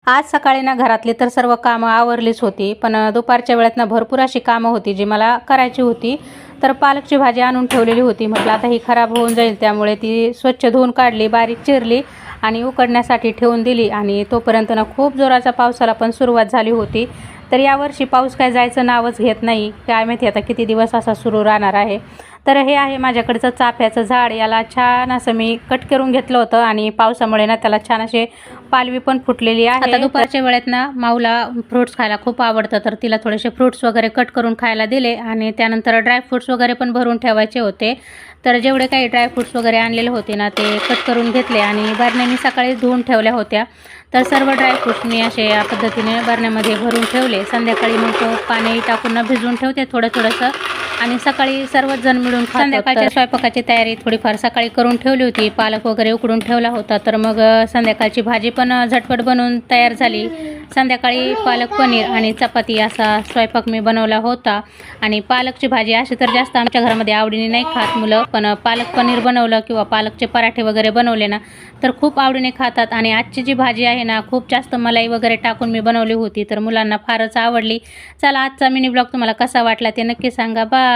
आज सकाळी ना घरातली तर सर्व कामं आवरलीच होती, पण दुपारच्या वेळेत ना भरपूर अशी कामं होती जी मला करायची होती. तर पालकची भाजी आणून ठेवलेली होती. म्हटलं आता ही खराब होऊन जाईल, त्यामुळे ती स्वच्छ धुवून काढली, बारीक चिरली आणि उकडण्यासाठी ठेवून दिली. आणि तोपर्यंत ना खूप जोराचा पावसाला पण सुरुवात झाली होती. तर यावर्षी पाऊस काय जायचं नावच घेत नाही. काय माहिती आता किती दिवस असा सुरू राहणार आहे. तर हे आहे माझ्याकडचं चाफ्याचं झाड. याला छान असं मी कट करून घेतलं होतं आणि पावसामुळे ना त्याला छान असे पालवी पण फुटलेली आहे. आता दुपारच्या वेळेत ना माऊला फ्रुट्स खायला खूप आवडतं, तर तिला थोडेसे फ्रुट्स वगैरे कट करून खायला दिले आणि त्यानंतर ड्रायफ्रुट्स वगैरे पण भरून ठेवायचे होते. तर जेवढे काही ड्रायफ्रुट्स वगैरे आणलेले होते ना ते कट करून घेतले आणि बरण्या मी सकाळी धुवून ठेवल्या होत्या. तर सर्व ड्रायफ्रुट्स मी असे या पद्धतीने बरण्यामध्ये भरून ठेवले. संध्याकाळी मग पाणी टाकून भिजवून ठेवते थोडंसं आणि सकाळी सर्वच जण मिळून संध्याकाळच्या स्वयंपाकाची तयारी थोडीफार सकाळी करून ठेवली होती. पालक वगैरे उकडून ठेवला होता, तर मग संध्याकाळची भाजी पण झटपट बनवून तयार झाली. संध्याकाळी पालक पनीर आणि चपाती असा स्वयंपाक मी बनवला होता. आणि पालकची भाजी अशी तर जास्त आमच्या घरामध्ये आवडीने नाही खात मुलं, पण पालक पनीर बनवलं किंवा पालकचे पराठे वगैरे बनवले ना तर खूप आवडीने खातात. आणि आजची जी भाजी आहे ना खूप जास्त मलाई वगैरे टाकून मी बनवली होती, तर मुलांना फारच आवडली. चला, आजचा मिनी ब्लॉग तुम्हाला कसा वाटला ते नक्की सांगा. बाय.